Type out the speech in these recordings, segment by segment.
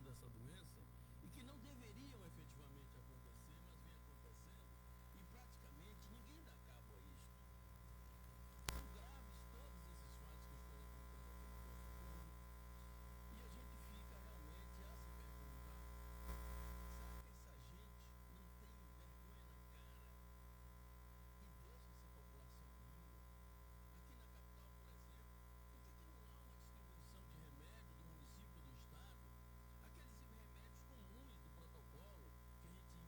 dessa doença e que não deveriam efetivamente acontecer, mas vem acontecendo e praticamente ninguém dá cabo a isto. São graves todos esses fatos que eu estou levantando aqui no nosso povo e a gente fica realmente a se perguntar: será que essa gente não tem vergonha na cara e deixa essa população à míngua? Aqui na capital, por exemplo, por que não há uma distribuição de remédio do município, do estado? Aqueles remédios comuns do protocolo que a gente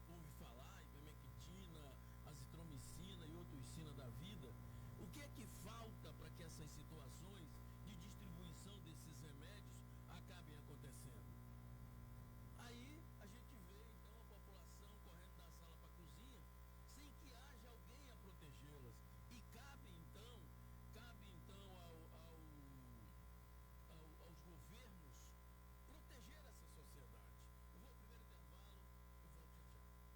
ouve falar, ivermectina, azitromicina e outrocina da vida. O que é que falta para que essas situações de distribuição desses remédios acabem acontecendo? Aí a gente vê então a população correndo da sala para a cozinha sem que haja alguém a protegê-las. E cabe então aos governos proteger essa sociedade. Eu vou ao primeiro intervalo, eu volto já já.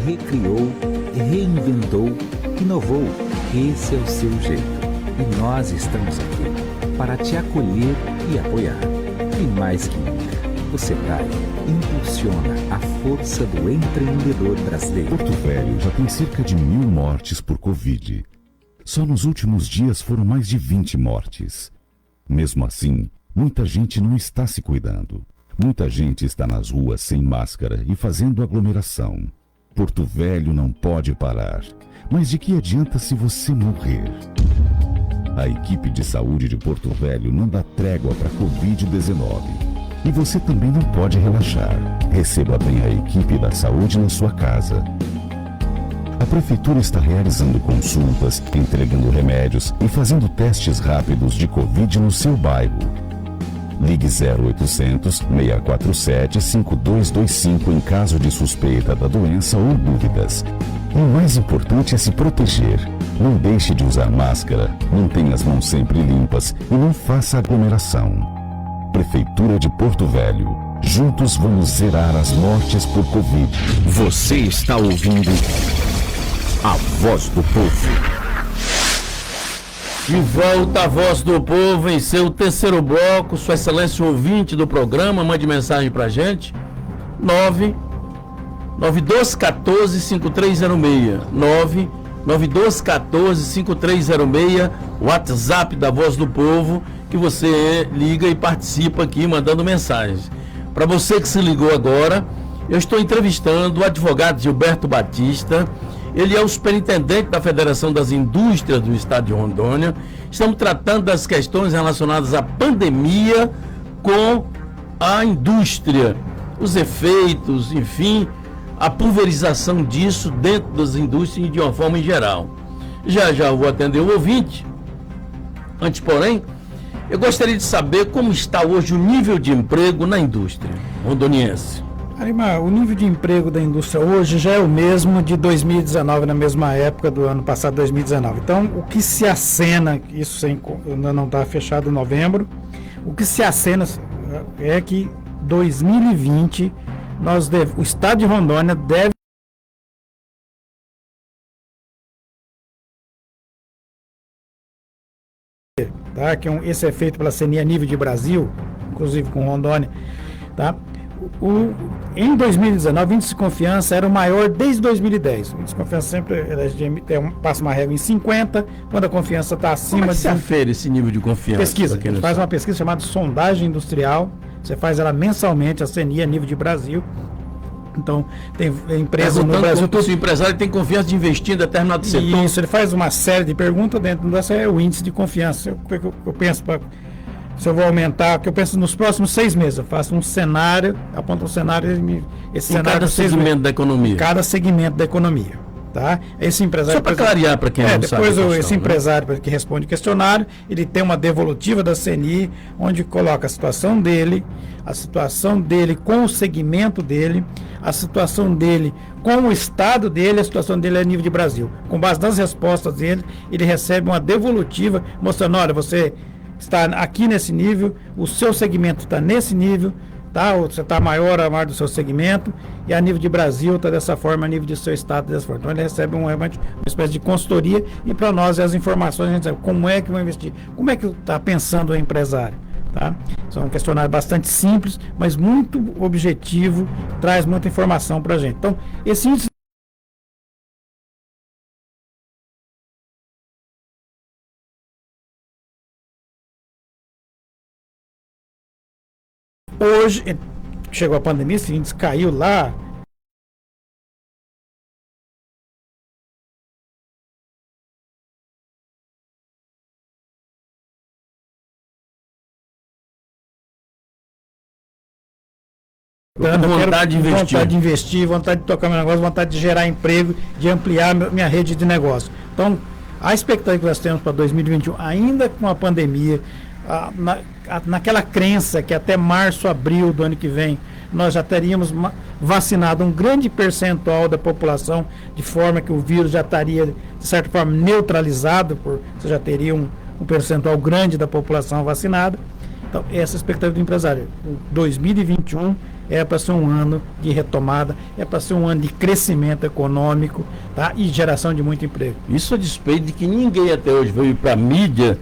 recriou, reinventou, inovou. Esse é o seu jeito. E nós estamos aqui para te acolher e apoiar. E mais que nunca, o Sebrae impulsiona a força do empreendedor brasileiro. Porto Velho já tem cerca de 1.000 mortes por Covid. Só nos últimos dias foram mais de 20 mortes. Mesmo assim, muita gente não está se cuidando. Muita gente está nas ruas sem máscara e fazendo aglomeração. Porto Velho não pode parar. Mas de que adianta se você morrer? A equipe de saúde de Porto Velho não dá trégua para Covid-19. E você também não pode relaxar. Receba bem a equipe da saúde na sua casa. A Prefeitura está realizando consultas, entregando remédios e fazendo testes rápidos de Covid no seu bairro. Ligue 0800 647 5225 em caso de suspeita da doença ou dúvidas. O mais importante é se proteger. Não deixe de usar máscara, mantenha as mãos sempre limpas e não faça aglomeração. Prefeitura de Porto Velho. Juntos vamos zerar as mortes por Covid. Você está ouvindo a Voz do Povo. De volta a Voz do Povo em seu terceiro bloco. Sua Excelência ouvinte do programa, mande mensagem pra gente. 99214-5306. 99214-5306. WhatsApp da Voz do Povo, que você liga e participa aqui mandando mensagens. Para você que se ligou agora, eu estou entrevistando o advogado Gilberto Batista. Ele é o superintendente da Federação das Indústrias do Estado de Rondônia. Estamos tratando das questões relacionadas à pandemia com a indústria, os efeitos, enfim, a pulverização disso dentro das indústrias de uma forma em geral. Já eu vou atender o ouvinte. Antes, porém, eu gostaria de saber como está hoje o nível de emprego na indústria rondoniense. Arimar, o nível de emprego da indústria hoje já é o mesmo de 2019, na mesma época do ano passado, 2019. Então, o que se acena, isso ainda não está fechado em novembro, o que se acena é que 2020, o Estado de Rondônia deve tá? Que esse é feito pela CNI a nível de Brasil, inclusive com Rondônia, tá? Em 2019, o índice de confiança era o maior desde 2010. O índice de confiança sempre passa uma régua em 50, quando a confiança está acima Como é que de... se afere esse nível de confiança? Pesquisa, a gente faz uma pesquisa chamada sondagem industrial, você faz ela mensalmente, a CNI a nível de Brasil. Então, tem empresas no Brasil... Se o empresário tem confiança de investir em determinado setor... Isso, ele faz uma série de perguntas dentro dessa, é o índice de confiança. Eu penso se eu vou aumentar, que eu penso nos próximos 6 meses, eu faço um cenário, aponto um cenário, esse cenário cada segmento da economia. Cada segmento da economia, tá? Esse empresário... Só para clarear para quem não sabe. Depois esse empresário que responde o questionário, ele tem uma devolutiva da CNI, onde coloca a situação dele com o segmento dele, a situação dele com o estado dele, a situação dele a nível de Brasil. Com base nas respostas dele, ele recebe uma devolutiva mostrando, olha, você está aqui nesse nível, o seu segmento está nesse nível, tá? Você está maior do seu segmento, e a nível de Brasil está dessa forma, a nível de seu estado dessa forma. Então ele recebe uma espécie de consultoria, e para nós as informações, a gente sabe como é que vai investir, como é que está pensando o empresário. Tá? São um questionário bastante simples, mas muito objetivo, traz muita informação para a gente. Então, esse índice hoje, chegou a pandemia, esse índice caiu lá. Vontade de investir, vontade de tocar meu negócio, vontade de gerar emprego, de ampliar minha rede de negócio. Então, a expectativa que nós temos para 2021, ainda com a pandemia, naquela crença que até março, abril do ano que vem, nós já teríamos vacinado um grande percentual da população, de forma que o vírus já estaria, de certa forma, neutralizado, você já teria um percentual grande da população vacinada. Então, essa é a expectativa do empresário. O 2021 é para ser um ano de retomada, é para ser um ano de crescimento econômico, tá? E geração de muito emprego. Isso a despeito de que ninguém até hoje veio para a mídia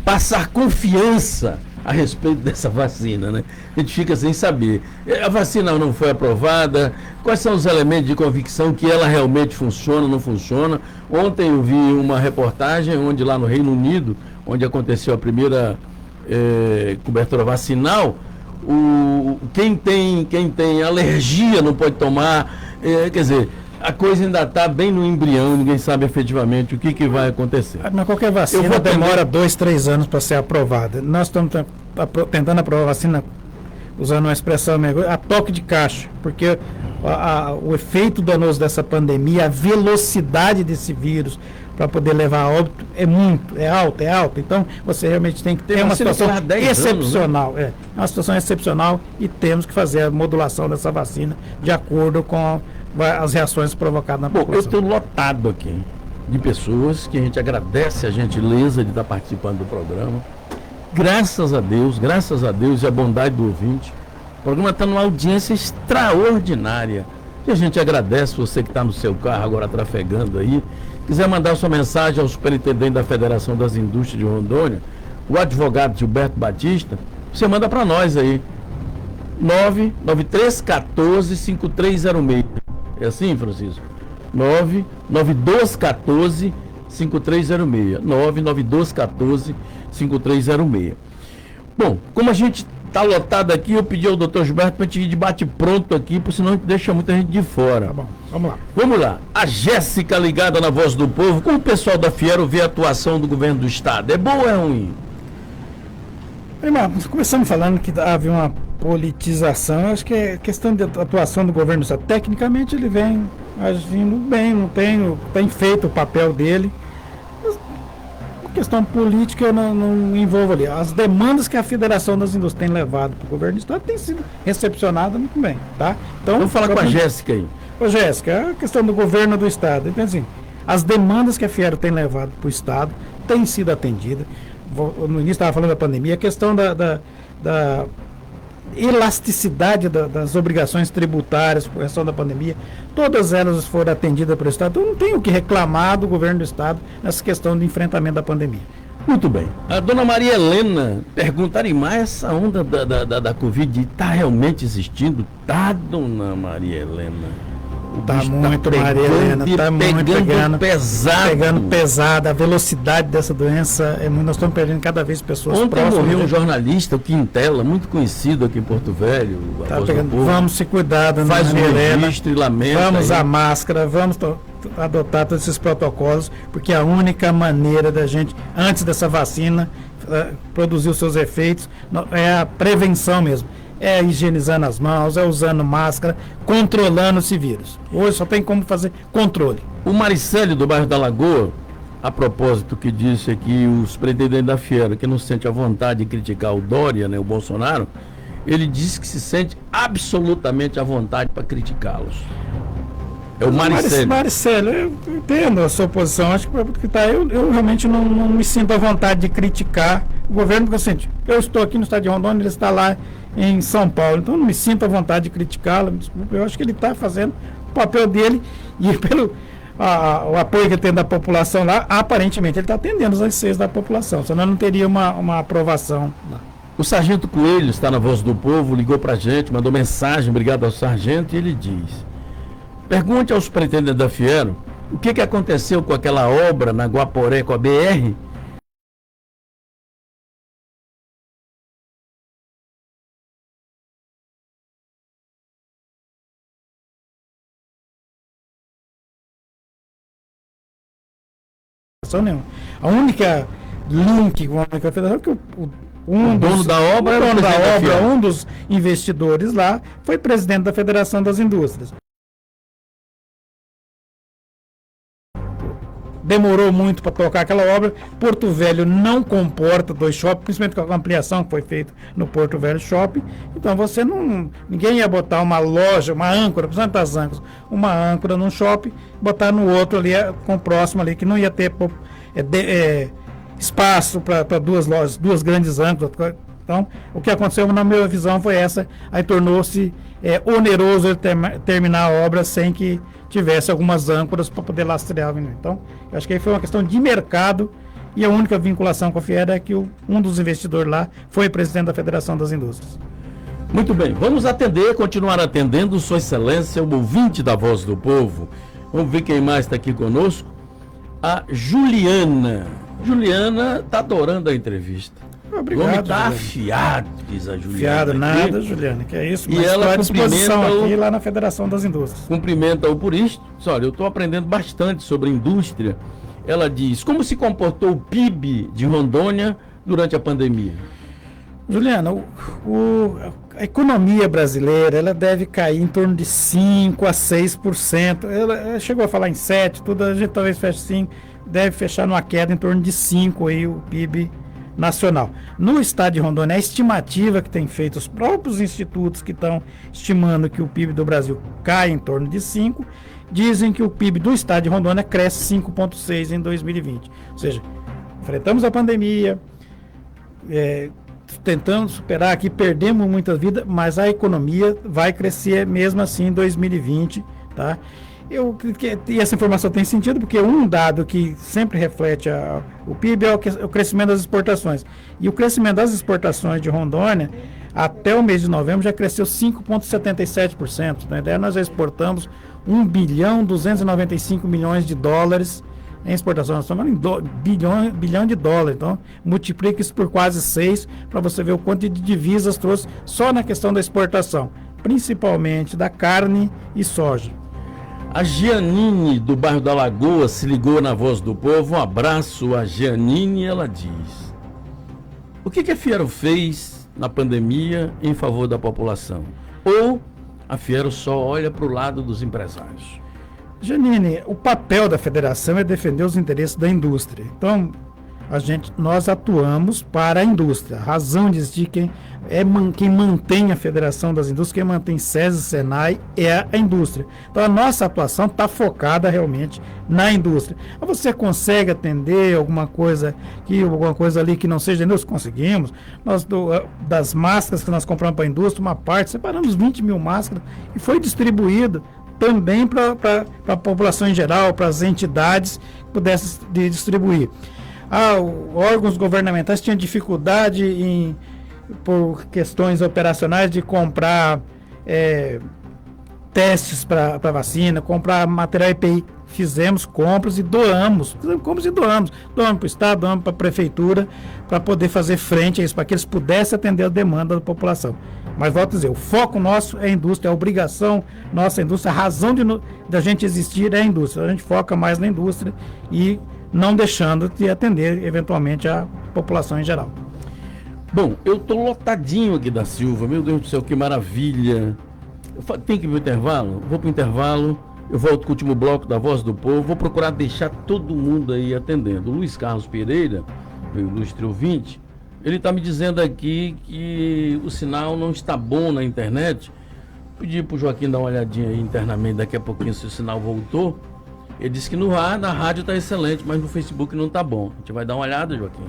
passar confiança a respeito dessa vacina, né? A gente fica sem saber. A vacina não foi aprovada, quais são os elementos de convicção que ela realmente funciona ou não funciona. Ontem eu vi uma reportagem onde lá no Reino Unido, onde aconteceu a primeira cobertura vacinal, quem tem alergia não pode tomar, quer dizer, a coisa ainda está bem no embrião, ninguém sabe efetivamente o que vai acontecer. Mas qualquer vacina demora 2, 3 anos para ser aprovada. Nós estamos tentando aprovar a vacina, usando uma expressão a toque de caixa, porque o efeito danoso dessa pandemia, a velocidade desse vírus para poder levar a óbito é alta. Então, você realmente tem que ter uma situação excepcional. É uma situação excepcional e temos que fazer a modulação dessa vacina de acordo com as reações provocadas na população. Eu estou lotado aqui de pessoas que a gente agradece a gentileza de estar participando do programa. Graças a Deus e a bondade do ouvinte, o programa está numa audiência extraordinária. E a gente agradece você que está no seu carro agora trafegando aí. Quiser mandar sua mensagem ao superintendente da Federação das Indústrias de Rondônia, o advogado Gilberto Batista, você manda para nós aí. 99314-5306. É assim, Francisco? 99214-5306. 99214-5306. Bom, como a gente está lotado aqui, eu pedi ao doutor Gilberto para a gente ir de bate-pronto aqui, porque senão a gente deixa muita gente de fora. Tá bom, vamos lá. Vamos lá. A Jéssica ligada na Voz do Povo. Como o pessoal da Fiero vê a atuação do governo do estado? É boa ou é ruim? Começamos falando que havia uma politização. Acho que é questão de atuação do governo do estado. Tecnicamente ele vem agindo bem, não tem feito o papel dele. Questão política eu não envolvo ali. As demandas que a Federação das Indústrias tem levado para o governo do estado têm sido recepcionadas muito bem, tá? Então, vamos falar com a Jéssica aí. Ô Jéssica, a questão do governo do estado, então assim, as demandas que a Fiero tem levado para o estado têm sido atendidas. No início estava falando da pandemia, a questão da elasticidade das obrigações tributárias por questão da pandemia, todas elas foram atendidas pelo Estado. Então não tem o que reclamar do governo do Estado nessa questão de enfrentamento da pandemia. Muito bem. A dona Maria Helena pergunta, Arimar, essa onda da Covid está realmente existindo? Tá, dona Maria Helena? Está muito, Maria Helena, está muito pegando pesado. A velocidade dessa doença é muito. Nós estamos perdendo cada vez pessoas próximas. Ontem morreu um jornalista, o Quintela, muito conhecido aqui em Porto Velho. Vamos se cuidar, dona Maria Helena. E lamenta. Vamos à máscara, vamos adotar todos esses protocolos, porque a única maneira da gente, antes dessa vacina, produzir os seus efeitos, é a prevenção mesmo. É higienizando as mãos, é usando máscara, controlando esse vírus. Hoje só tem como fazer controle. O Maricélio do bairro da Lagoa, a propósito que disse aqui o superintendente da Fiero, que não se sente à vontade de criticar o Dória, né, o Bolsonaro, ele disse que se sente absolutamente à vontade para criticá-los. É o Maricélio. Maricélio, eu entendo a sua posição, acho que eu realmente não me sinto à vontade de criticar o governo, porque assim, eu estou aqui no estado de Rondônia, ele está lá em São Paulo, então não me sinto à vontade de criticá-lo, eu acho que ele está fazendo o papel dele e pelo o apoio que ele tem da população lá, aparentemente ele está atendendo os anseios da população, senão não teria uma aprovação lá. O Sargento Coelho está na Voz do Povo, ligou para a gente, mandou mensagem, obrigado ao Sargento, e ele diz: pergunte ao superintendente da Fiero o que aconteceu com aquela obra na Guaporé, com a BR. Nenhuma. A única link com a federação é que um dos investidores lá foi presidente da Federação das Indústrias. Demorou muito para tocar aquela obra. Porto Velho não comporta 2 shoppings, principalmente com a ampliação que foi feita no Porto Velho Shopping. Então ninguém ia botar uma loja, uma âncora, principalmente das âncoras, uma âncora num shopping, botar no outro ali, com o próximo ali, que não ia ter espaço para 2 lojas, 2 grandes âncoras, Então, o que aconteceu na minha visão foi essa, aí tornou-se oneroso ele terminar a obra sem que tivesse algumas âncoras para poder lastrear. Então, eu acho que aí foi uma questão de mercado, e a única vinculação com a Fiera é que um dos investidores lá foi presidente da Federação das Indústrias. Muito bem, vamos continuar atendendo Sua Excelência, o ouvinte da Voz do Povo. Vamos ver quem mais está aqui conosco. A Juliana. Juliana está adorando a entrevista. Obrigado. O homem está afiado, diz a Juliana. Afiado nada, Juliana, que é isso. E mas ela estou à disposição cumprimenta aqui lá na Federação das Indústrias. Cumprimenta-o por isto. Olha, eu estou aprendendo bastante sobre indústria. Ela diz, como se comportou o PIB de Rondônia durante a pandemia? Juliana, a economia brasileira ela deve cair em torno de 5% a 6%. Ela chegou a falar em 7%, tudo, a gente talvez feche 5%, deve fechar numa queda em torno de 5% aí, o PIB nacional. No estado de Rondônia, a estimativa que tem feito os próprios institutos que estão estimando que o PIB do Brasil cai em torno de 5%, dizem que o PIB do estado de Rondônia cresce 5,6% em 2020. Ou seja, enfrentamos a pandemia, tentando superar aqui, perdemos muitas vidas, mas a economia vai crescer mesmo assim em 2020, tá? E essa informação tem sentido porque um dado que sempre reflete o PIB é o crescimento das exportações. E o crescimento das exportações de Rondônia, até o mês de novembro, já cresceu 5,77%. Na ideia, nós já exportamos 1,295 bilhões de dólares em exportação. Nós estamos falando em bilhão de dólares. Então, multiplica isso por quase 6 para você ver o quanto de divisas trouxe só na questão da exportação, principalmente da carne e soja. A Gianine, do bairro da Lagoa, se ligou na Voz do Povo. Um abraço a Gianine. Ela diz: o que a Fiero fez na pandemia em favor da população? Ou a Fiero só olha para o lado dos empresários? Janine, o papel da federação é defender os interesses da indústria. Então, nós atuamos para a indústria. A razão de existir quem mantém a Federação das Indústrias, quem mantém SESI e SENAI é a indústria. Então, a nossa atuação está focada realmente na indústria. Você consegue atender alguma coisa ali que não seja indústria? Conseguimos. Das máscaras que nós compramos para a indústria, uma parte, separamos 20 mil máscaras e foi distribuído também para a população em geral, para as entidades que pudessem distribuir. Órgãos governamentais tinham dificuldade por questões operacionais de comprar testes para vacina, comprar material EPI. Fizemos compras e doamos. Doamos para o Estado, doamos para a Prefeitura, para poder fazer frente a isso, para que eles pudessem atender a demanda da população. Mas volto a dizer, o foco nosso é a indústria, a obrigação nossa é a indústria, a razão da gente existir é a indústria. A gente foca mais na indústria e não deixando de atender eventualmente a população em geral. Bom, eu estou lotadinho aqui da Silva, meu Deus do céu, que maravilha. Tem que ir para o intervalo? Vou para o intervalo, eu volto com o último bloco da Voz do Povo, vou procurar deixar todo mundo aí atendendo. O Luiz Carlos Pereira, meu ilustre ouvinte, ele está me dizendo aqui que o sinal não está bom na internet. Pedi para o Joaquim dar uma olhadinha aí internamente daqui a pouquinho se o sinal voltou. Ele disse que na rádio está excelente, mas no Facebook não está bom. A gente vai dar uma olhada, Joaquim.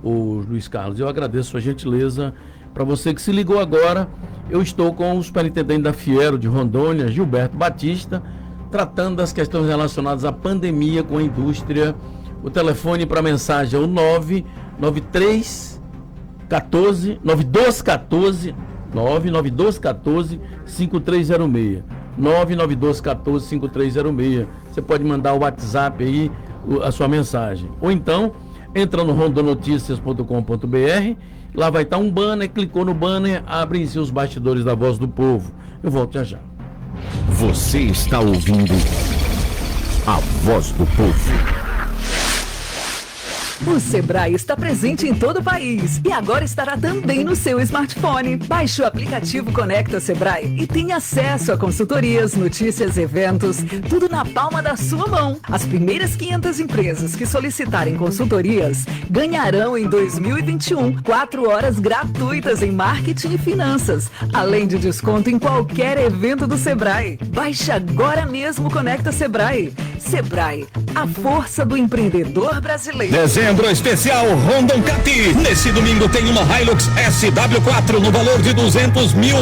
O Luiz Carlos, eu agradeço a sua gentileza. Para você que se ligou agora, eu estou com o superintendente da Fiero de Rondônia, Gilberto Batista, tratando das questões relacionadas à pandemia com a indústria. O telefone para mensagem é o 9214 5306. 99214-5306. Você pode mandar o WhatsApp aí, a sua mensagem. Ou então, entra no rondonoticias.com.br, lá vai estar um banner, clicou no banner, abrem-se os bastidores da Voz do Povo. Eu volto já já. Você está ouvindo a Voz do Povo. O Sebrae está presente em todo o país e agora estará também no seu smartphone. Baixe o aplicativo Conecta Sebrae e tenha acesso a consultorias, notícias, eventos, tudo na palma da sua mão. As primeiras 500 empresas que solicitarem consultorias ganharão em 2021 4 horas gratuitas em marketing e finanças, além de desconto em qualquer evento do Sebrae. Baixe agora mesmo o Conecta Sebrae. Sebrae, a força do empreendedor brasileiro. Dezembro especial Rondon Cap. Nesse domingo tem uma Hilux SW4 no valor de R$200 mil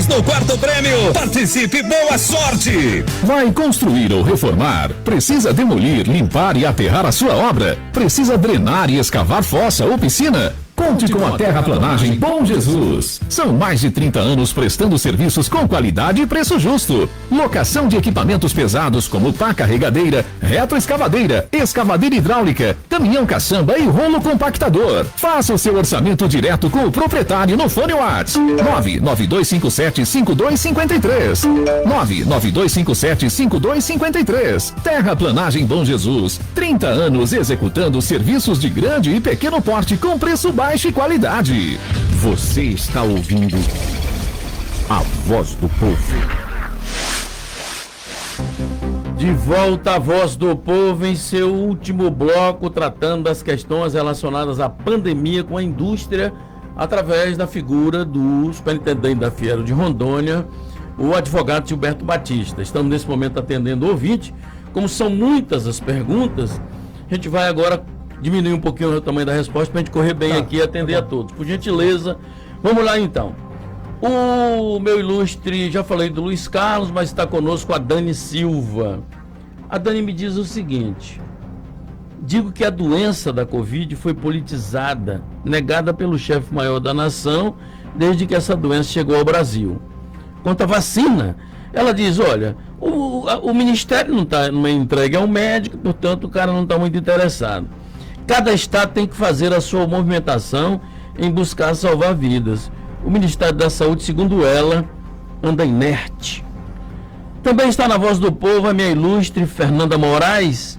no quarto prêmio. Participe, boa sorte! Vai construir ou reformar? Precisa demolir, limpar e aterrar a sua obra? Precisa drenar e escavar fossa ou piscina? Conte com a Terraplanagem Bom Jesus. São mais de 30 anos prestando serviços com qualidade e preço justo. Locação de equipamentos pesados como pá carregadeira, retroescavadeira, escavadeira hidráulica, caminhão caçamba e rolo compactador. Faça o seu orçamento direto com o proprietário no fone WhatsApp 99257-5253. 99257-5253. Terraplanagem Bom Jesus. 30 anos executando serviços de grande e pequeno porte com preço baixo e qualidade. Você está ouvindo a voz do povo. De volta à Voz do Povo em seu último bloco, tratando das questões relacionadas à pandemia com a indústria, através da figura do superintendente da Fiero de Rondônia, o advogado Gilberto Batista. Estamos nesse momento atendendo o ouvinte. Como são muitas as perguntas, a gente vai agora diminuir um pouquinho o tamanho da resposta para a gente correr bem aqui e atender a todos. Por gentileza, vamos lá então. O meu ilustre, já falei do Luiz Carlos, mas está conosco a Dani Silva. A Dani me diz o seguinte: digo que a doença da Covid foi politizada, negada pelo chefe maior da nação, desde que essa doença chegou ao Brasil. Quanto à vacina, ela diz, olha, o Ministério não é entregue ao médico, portanto o cara não está muito interessado. Cada estado tem que fazer a sua movimentação em buscar salvar vidas. O Ministério da Saúde, segundo ela, anda inerte. Também está na Voz do Povo a minha ilustre Fernanda Moraes.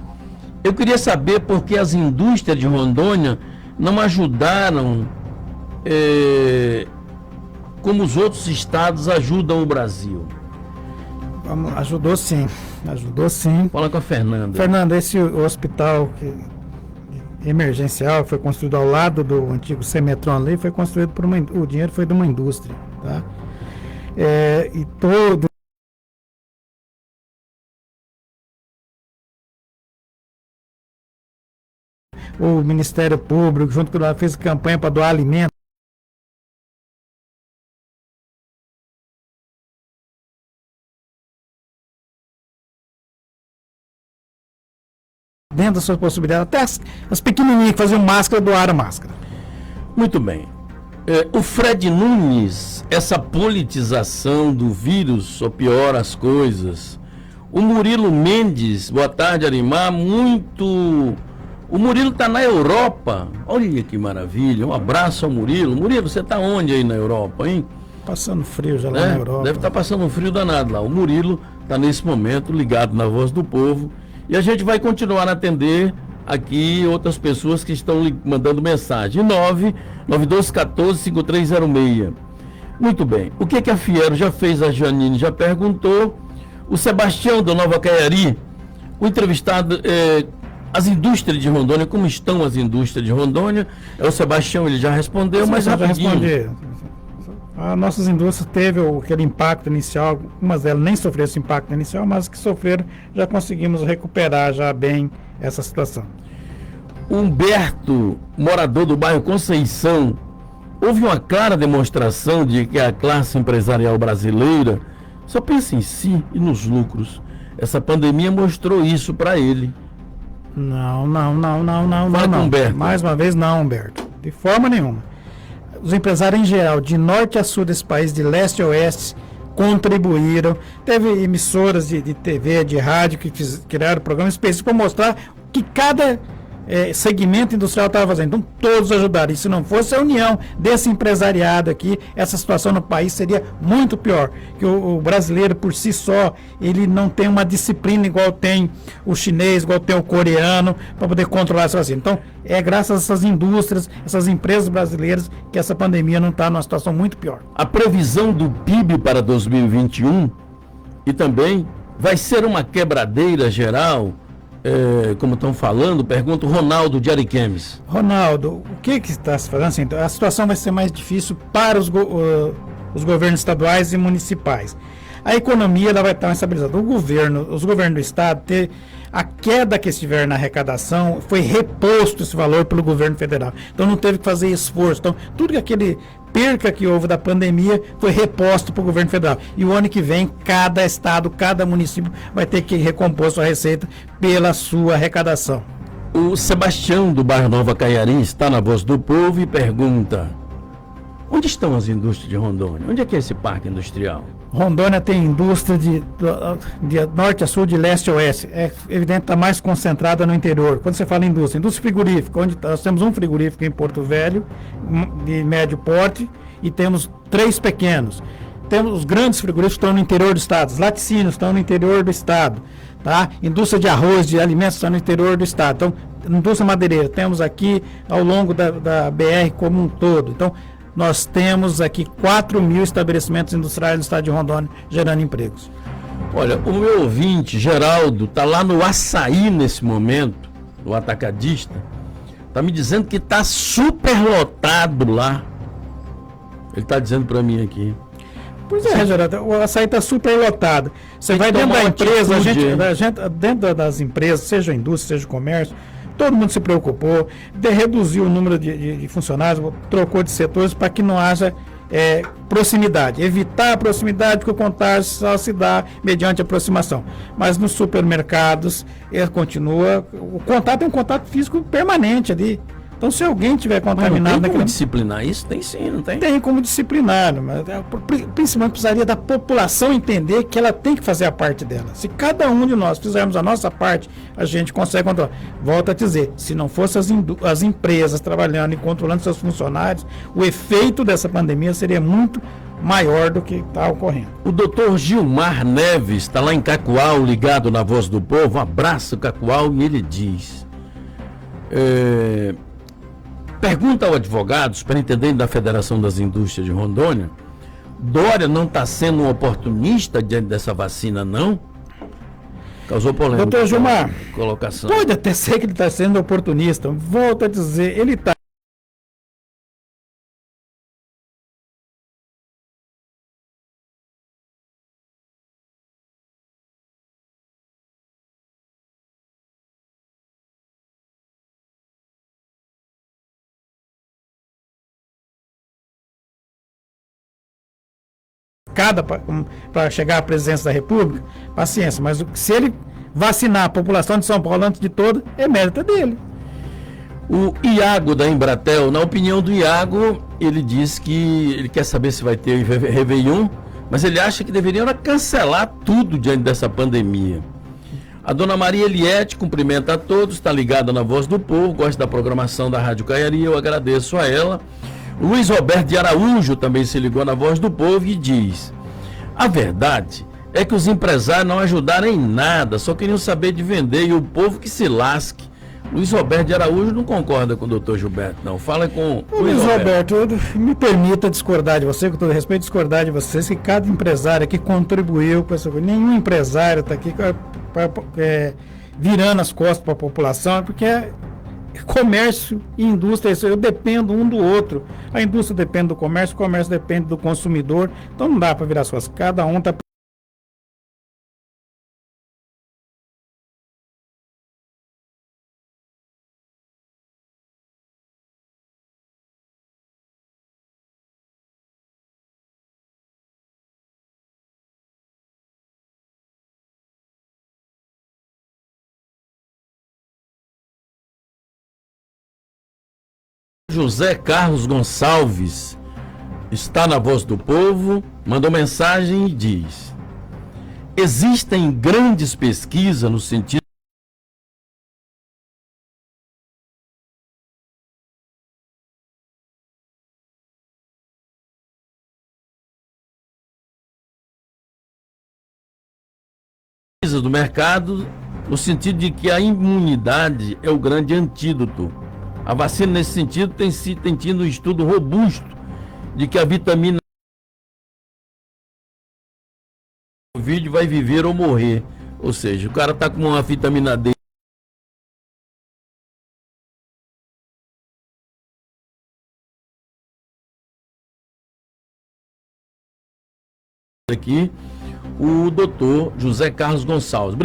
Eu queria saber por que as indústrias de Rondônia não ajudaram como os outros estados ajudam o Brasil. Ajudou sim. Fala com a Fernanda. Fernanda, esse hospital emergencial foi construído ao lado do antigo Semetron ali, foi construído por o dinheiro foi de uma indústria, tá? E todo o Ministério Público, junto com ela, fez campanha para doar alimento. Dentro das suas possibilidades, até as pequenininhas que faziam máscara, doaram máscara. Muito bem. O Fred Nunes, essa politização do vírus só piora as coisas. O Murilo Mendes, boa tarde, Arimar, O Murilo está na Europa. Olha que maravilha. Um abraço ao Murilo. Murilo, você está onde aí na Europa, hein? Passando frio já lá na Europa. Deve estar passando um frio danado lá. O Murilo está nesse momento ligado na Voz do Povo. E a gente vai continuar a atender aqui outras pessoas que estão mandando mensagem. 99214-5306. Muito bem. O que a Fiero já fez? A Janine já perguntou. O Sebastião da Nova Caiari, o entrevistado, as indústrias de Rondônia, como estão as indústrias de Rondônia? O Sebastião, ele já respondeu, mas rapidinho. As nossas indústrias teve aquele impacto inicial, algumas delas nem sofreram esse impacto inicial, mas as que sofreram já conseguimos recuperar já bem essa situação. Humberto, morador do bairro Conceição, houve uma clara demonstração de que a classe empresarial brasileira só pensa em si e nos lucros. Essa pandemia mostrou isso para ele. Não. Fala com Humberto. Mais uma vez, não, Humberto. De forma nenhuma. Os empresários em geral, de norte a sul desse país, de leste a oeste, contribuíram. Teve emissoras de TV, de rádio, que criaram programas específicos para mostrar que cada segmento industrial estava fazendo. Então, todos ajudaram. E se não fosse a união desse empresariado aqui, essa situação no país seria muito pior. Que o brasileiro, por si só, ele não tem uma disciplina igual tem o chinês, igual tem o coreano, para poder controlar essa vacina. Então, é graças a essas indústrias, essas empresas brasileiras, que essa pandemia não está numa situação muito pior. A previsão do PIB para 2021 e também vai ser uma quebradeira geral, como estão falando, pergunta o Ronaldo de Ariquemes. Ronaldo, o que está se fazendo? Assim, a situação vai ser mais difícil para os governos estaduais e municipais. A economia ela vai estar estabilizada. Os governos do estado, a queda que estiver na arrecadação, foi reposto esse valor pelo governo federal. Então não teve que fazer esforço. Então, tudo aquele perca que houve da pandemia foi reposto para o governo federal. E o ano que vem, cada estado, cada município vai ter que recompor sua receita pela sua arrecadação. O Sebastião, do bairro Nova Caiarim, está na Voz do Povo e pergunta: onde estão as indústrias de Rondônia? Onde é que é esse parque industrial? Rondônia tem indústria de norte a sul, de leste a oeste. É evidente que está mais concentrada no interior. Quando você fala em indústria frigorífica, onde nós temos um frigorífico em Porto Velho, de médio porte, e temos 3 pequenos. Temos os grandes frigoríficos que estão no interior do estado, os laticínios estão no interior do estado. Tá? Indústria de arroz, de alimentos está no interior do estado. Então, indústria madeireira, temos aqui ao longo da BR como um todo. Então, nós temos aqui 4.000 estabelecimentos industriais no estado de Rondônia gerando empregos. Olha, o meu ouvinte, Geraldo, está lá no Açaí nesse momento, no atacadista, está me dizendo que está superlotado lá. Ele está dizendo para mim aqui. Pois é, Geraldo, o açaí está superlotado. Você vai dentro da empresa, a gente, dentro das empresas, seja indústria, seja comércio, todo mundo se preocupou, reduziu o número de funcionários, trocou de setores para que não haja proximidade. Evitar a proximidade, porque o contágio só se dá mediante aproximação. Mas nos supermercados, ele continua. O contato é um contato físico permanente ali. Então, se alguém tiver contaminado... Tem como disciplinar isso? Tem sim, não tem? Tem como disciplinar, mas principalmente precisaria da população entender que ela tem que fazer a parte dela. Se cada um de nós fizermos a nossa parte, a gente consegue controlar. Volto a dizer, se não fossem as empresas trabalhando e controlando seus funcionários, o efeito dessa pandemia seria muito maior do que está ocorrendo. O doutor Gilmar Neves está lá em Cacoal, ligado na Voz do Povo. Um abraço, Cacoal, e ele diz... Pergunta ao advogado, superintendente da Federação das Indústrias de Rondônia: Dória não está sendo um oportunista diante dessa vacina, não? Causou polêmica. Doutor Gilmar, colocação. Pode até ser que ele está sendo oportunista. Volto a dizer, ele está... para chegar à presidência da República, paciência, mas se ele vacinar a população de São Paulo antes de todo, é mérito dele. O Iago da Embratel, na opinião do Iago, ele diz que ele quer saber se vai ter Réveillon, mas ele acha que deveriam cancelar tudo diante dessa pandemia. A dona Maria Eliette cumprimenta a todos, está ligada na Voz do Povo, gosta da programação da Rádio Caiari, eu agradeço a ela. Luiz Roberto de Araújo também se ligou na Voz do Povo e diz: a verdade é que os empresários não ajudaram em nada, só queriam saber de vender e o povo que se lasque. Luiz Roberto de Araújo não concorda com o doutor Gilberto, não. Fala com o Luiz Roberto. Me permita discordar de você, com todo respeito, discordar de vocês, que cada empresário aqui contribuiu com essa coisa. Nenhum empresário está aqui virando as costas para a população, porque comércio e indústria, eu dependo um do outro. A indústria depende do comércio, o comércio depende do consumidor. Então não dá para virar as costas. Cada um está... José Carlos Gonçalves está na Voz do Povo, mandou mensagem e diz: existem grandes pesquisas no sentido do mercado, no sentido de que a imunidade é o grande antídoto. A vacina, nesse sentido, tem tido um estudo robusto de que a vitamina Covid vai viver ou morrer. Ou seja, o cara está com uma vitamina D aqui o doutor José Carlos Gonçalves.